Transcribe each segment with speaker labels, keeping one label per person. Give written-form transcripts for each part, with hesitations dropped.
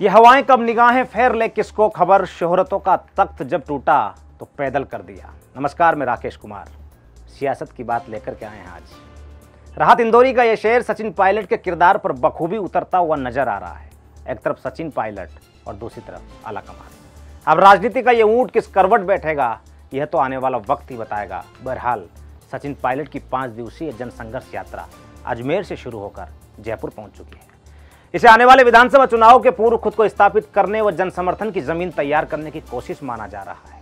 Speaker 1: ये हवाएं कब निगाहें फेर ले किसको खबर, शोहरतों का तख्त जब टूटा तो पैदल कर दिया। नमस्कार, मैं राकेश कुमार सियासत की बात लेकर के आए हैं आज। राहत इंदौरी का यह शेर सचिन पायलट के किरदार पर बखूबी उतरता हुआ नजर आ रहा है। एक तरफ सचिन पायलट और दूसरी तरफ आला कमान। अब राजनीति का ये ऊंट किस करवट बैठेगा, यह तो आने वाला वक्त ही बताएगा। बहरहाल सचिन पायलट की 5 दिवसीय जनसंघर्ष यात्रा अजमेर से शुरू होकर जयपुर पहुंच चुकी है। इसे आने वाले विधानसभा चुनाव के पूर्व खुद को स्थापित करने व जन समर्थन की जमीन तैयार करने की कोशिश माना जा रहा है।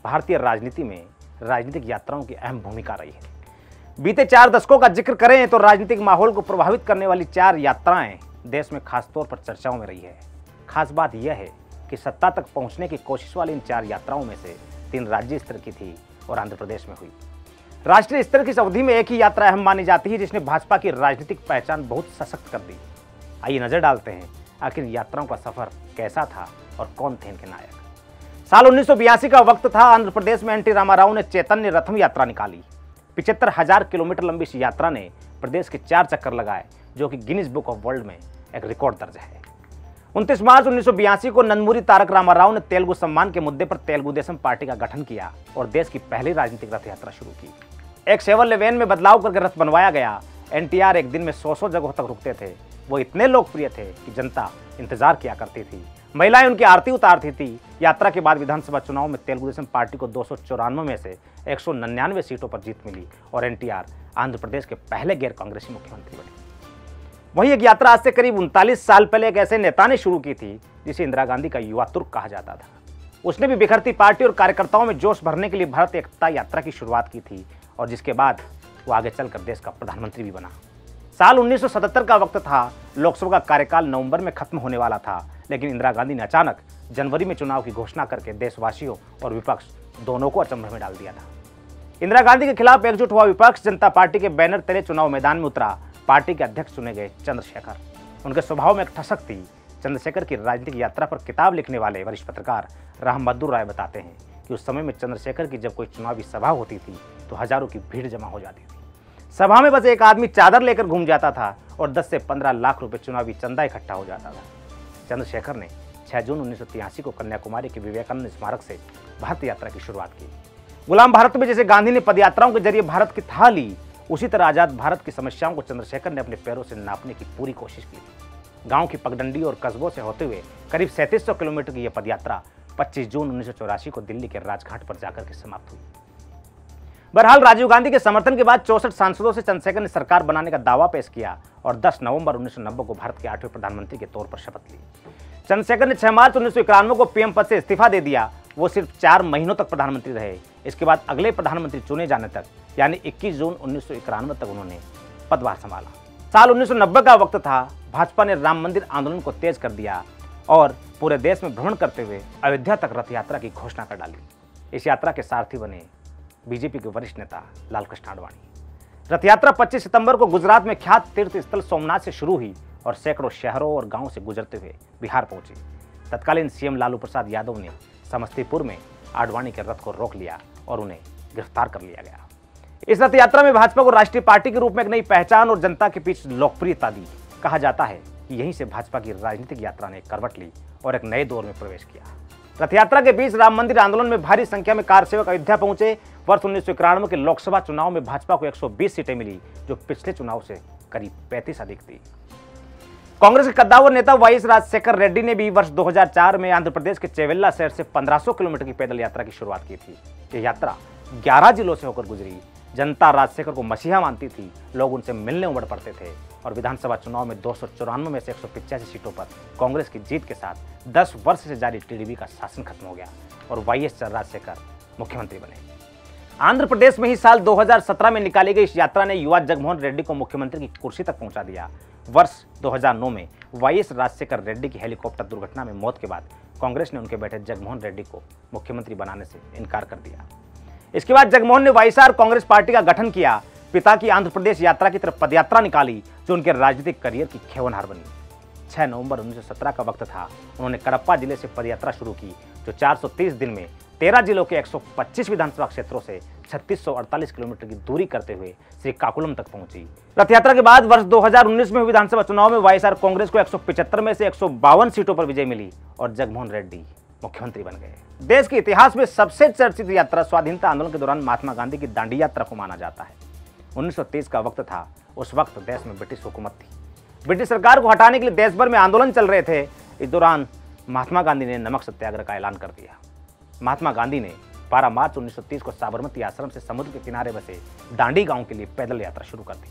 Speaker 1: भारतीय राजनीति में राजनीतिक यात्राओं की अहम भूमिका रही है। बीते 4 दशकों का जिक्र करें तो राजनीतिक माहौल को प्रभावित करने वाली 4 यात्राएं देश में खासतौर पर चर्चाओं में रही है। खास बात यह है कि सत्ता तक पहुंचने की कोशिश वाली इन 4 यात्राओं में से 3 राज्य स्तर की थी और आंध्र प्रदेश में हुई। राष्ट्रीय स्तर की इस अवधि में एक ही यात्रा अहम मानी जाती है जिसने भाजपा की राजनीतिक पहचान बहुत सशक्त कर दी। आइए नजर डालते हैं आखिर यात्राओं का सफर कैसा था और कौन थे इनके नायक। साल 1982 का वक्त था। आंध्र प्रदेश में एनटी रामाराव ने चैतन्य रथम यात्रा निकाली। 75,000 किलोमीटर लंबी इस यात्रा ने प्रदेश के 4 चक्कर लगाए, जो कि गिनीज बुक ऑफ वर्ल्ड में एक रिकॉर्ड दर्ज है। 29 मार्च 1982 को नंदमूरी तारक रामाराव ने तेलुगु सम्मान के मुद्दे पर तेलुगु देशम पार्टी का गठन किया और देश की पहली राजनीतिक रथ यात्रा शुरू की। एक शेवर्ले वैन में बदलाव करके रथ बनवाया गया। एनटीआर एक दिन में 100 जगहों तक रुकते थे। वो इतने लोकप्रिय थे कि जनता इंतजार किया करती थी। महिलाएं उनकी आरती उतारती थी। यात्रा के बाद विधानसभा चुनाव में तेलुगु देशम पार्टी को 294 में से 199 सीटों पर जीत मिली और एनटीआर आंध्र प्रदेश के पहले गैर कांग्रेसी मुख्यमंत्री बने। वही एक यात्रा आज से करीब 39 साल पहले एक ऐसे नेता ने शुरू की थी जिसे इंदिरा गांधी का युवा तुर्क कहा जाता था। उसने भी बिखरती पार्टी और कार्यकर्ताओं में जोश भरने के लिए भारत एकता यात्रा की शुरुआत की थी और जिसके बाद वो आगे चलकर देश का प्रधानमंत्री भी बना। साल 1977 का वक्त था। लोकसभा का कार्यकाल नवंबर में खत्म होने वाला था, लेकिन इंदिरा गांधी ने अचानक जनवरी में चुनाव की घोषणा करके देशवासियों और विपक्ष दोनों को अचंभे में डाल दिया था। इंदिरा गांधी के खिलाफ एकजुट हुआ विपक्ष जनता पार्टी के बैनर तले चुनाव मैदान में उतरा। पार्टी के अध्यक्ष चुने गए चंद्रशेखर। उनके स्वभाव में एक ठसक थी। चंद्रशेखर की राजनीतिक यात्रा पर किताब लिखने वाले वरिष्ठ पत्रकार रामबहादुर राय बताते हैं कि उस समय में चंद्रशेखर की जब कोई चुनावी सभा होती थी तो हजारों की भीड़ जमा हो जाती थी। सभा में बस एक आदमी चादर लेकर घूम जाता था और 10 से 15 लाख रुपए चुनावी चंदा इकट्ठा हो जाता था। चंद्रशेखर ने 6 जून 1983 को कन्याकुमारी के विवेकानंद स्मारक से भारत यात्रा की शुरुआत की। गुलाम भारत में जैसे गांधी ने पदयात्राओं के जरिए भारत की था ली, उसी तरह आजाद भारत की समस्याओं को चंद्रशेखर ने अपने पैरों से नापने की पूरी कोशिश की। गांव की पगडंडी और कस्बों से होते हुए करीब 3700 किलोमीटर की यह पदयात्रा 25 जून 1984 को दिल्ली के राजघाट पर जाकर के समाप्त हुई। बहरहाल राजीव गांधी के समर्थन के बाद 64 सांसदों से चंद्रशेखर ने सरकार बनाने का दावा पेश किया और 10 नवंबर 1990 को भारत के 8वें प्रधानमंत्री के तौर पर शपथ ली। चंद्रशेखर ने 6 मार्च 1991 को पीएम पद से इस्तीफा दे दिया। वो सिर्फ 4 महीनों तक प्रधानमंत्री रहे। इसके बाद अगले प्रधानमंत्री चुने जाने तक यानी 21 जून 1991 तक उन्होंने पदभार संभाला। साल 1990 का वक्त था। भाजपा ने राम मंदिर आंदोलन को तेज कर दिया और पूरे देश में भ्रमण करते हुए अयोध्या तक रथ यात्रा की घोषणा कर डाली। इस यात्रा के सारथी बने बीजेपी के वरिष्ठ नेता लालकृष्ण आडवाणी। रथ यात्रा 25 सितंबर को गुजरात में ख्यात तीर्थ स्थल सोमनाथ से शुरू हुई और सैकड़ों शहरों और गांवों से गुजरते हुए बिहार पहुंची। तत्कालीन सीएम लालू प्रसाद यादव ने समस्तीपुर में आडवाणी के रथ को रोक लिया और उन्हें गिरफ्तार कर लिया गया। इस रथ यात्रा में भाजपा को राष्ट्रीय पार्टी के रूप में एक नई पहचान और जनता के बीच लोकप्रियता दी। कहा जाता है कि यहीं से भाजपा की राजनीतिक यात्रा ने करवट ली और एक नए दौर में प्रवेश किया। रथ यात्रा के बीच राम मंदिर आंदोलन में भारी संख्या में कार सेवक अयोध्या पहुंचे। वर्ष 1991 के लोकसभा चुनाव में भाजपा को 120 सीटें मिली, जो पिछले चुनाव से करीब 35 अधिक थी। कांग्रेस के कद्दावर नेता वाईएस राजशेखर रेड्डी ने भी वर्ष 2004 में आंध्र प्रदेश के चेवेल्ला शहर से 1500 किलोमीटर की पैदल यात्रा की शुरुआत की थी। यह यात्रा 11 जिलों से होकर गुजरी। जनता राजशेखर को मसीहा मानती थी। लोग उनसे मिलने उमड़ पड़ते थे और विधानसभा चुनाव में 294 में से 185 सीटों पर कांग्रेस की जीत के साथ 10 वर्ष से जारी टीडीपी का शासन खत्म हो गया और वाईएस राजशेखर मुख्यमंत्री बने। आंध्र प्रदेश में ही साल 2017 में निकाली गई इस यात्रा ने युवा जगनमोहन रेड्डी को मुख्यमंत्री की कुर्सी तक पहुंचा दिया। वर्ष 2009 में वाईएस राजशेखर रेड्डी की हेलीकॉप्टर दुर्घटना में मौत के बाद कांग्रेस ने उनके बेटे जगनमोहन रेड्डी को मुख्यमंत्री बनाने से इनकार कर दिया। इसके बाद जगनमोहन ने वाईएसआर कांग्रेस पार्टी का गठन किया। पिता की आंध्र प्रदेश यात्रा की तरफ पदयात्रा निकाली, जो उनके राजनीतिक करियर की खेवनहार बनी। 6 नवंबर 1917 का वक्त था। उन्होंने कडप्पा जिले से पदयात्रा शुरू की, जो 430 दिन में 13 जिलों के 125 विधानसभा क्षेत्रों से 3648 किलोमीटर की दूरी करते हुए श्रीकाकुलम तक पहुंची। रथ यात्रा के बाद वर्ष 2019 में हुए विधानसभा चुनाव में वाईएसआर कांग्रेस को 175 में से 152 सीटों पर विजय मिली और जगनमोहन रेड्डी मुख्यमंत्री बन गए। देश के इतिहास में सबसे चर्चित यात्रा स्वाधीनता आंदोलन के दौरान महात्मा गांधी की दांडी यात्रा को माना जाता है। 1923 का वक्त था। उस वक्त देश में ब्रिटिश हुकूमत थी। ब्रिटिश सरकार को हटाने के लिए देश भर में आंदोलन चल रहे थे। इस दौरान महात्मा गांधी ने नमक सत्याग्रह का ऐलान कर दिया। महात्मा गांधी ने 12 मार्च 1930 को साबरमती आश्रम से समुद्र के किनारे बसे दांडी गांव के लिए पैदल यात्रा शुरू कर दी।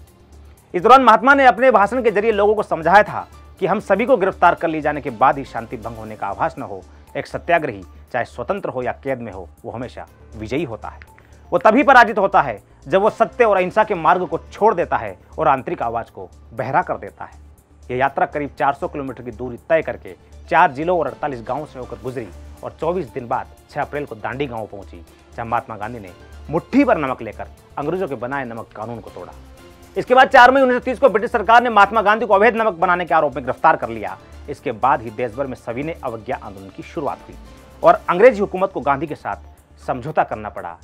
Speaker 1: इस दौरान महात्मा ने अपने भाषण के जरिए लोगों को समझाया था कि हम सभी को गिरफ्तार कर लिए जाने के बाद ही शांति भंग होने का आभास न हो। एक सत्याग्रही चाहे स्वतंत्र हो या कैद में हो, वो हमेशा विजयी होता है। वो तभी पराजित होता है जब वो सत्य और अहिंसा के मार्ग को छोड़ देता है और आंतरिक आवाज को बहरा कर देता है। यह यात्रा करीब 400 किलोमीटर की दूरी तय करके 4 जिलों और 48 गांवों से होकर गुजरी और 24 दिन बाद 6 अप्रैल को दांडी गांव पहुंची, जहां महात्मा गांधी ने मुट्ठी भर नमक लेकर अंग्रेजों के बनाए नमक कानून को तोड़ा। इसके बाद 4 मई 1930 को ब्रिटिश सरकार ने महात्मा गांधी को अवैध नमक बनाने के आरोप में गिरफ्तार कर लिया। इसके बाद ही देश भर में सविनय अवज्ञा आंदोलन की शुरुआत हुई और अंग्रेजी हुकूमत को गांधी के साथ समझौता करना पड़ा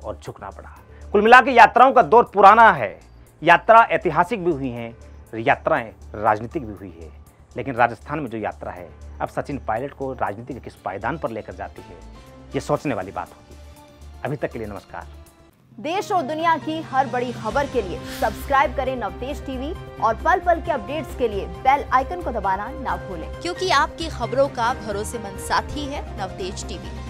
Speaker 1: और झुकना पड़ा। कुल मिला के यात्राओं का दौर पुराना है। यात्रा ऐतिहासिक भी हुई है, यात्राएं राजनीतिक भी हुई है। लेकिन राजस्थान में जो यात्रा है अब सचिन पायलट को राजनीति के किस पायदान पर लेकर जाती है, ये सोचने वाली बात होगी। अभी तक के लिए नमस्कार।
Speaker 2: देश और दुनिया की हर बड़ी खबर के लिए सब्सक्राइब करें नवतेज टीवी और पल पल के अपडेट्स के लिए बेल आइकन को दबाना ना भूलें,
Speaker 3: क्योंकि आपकी खबरों का भरोसेमंद साथी है नवतेज टीवी।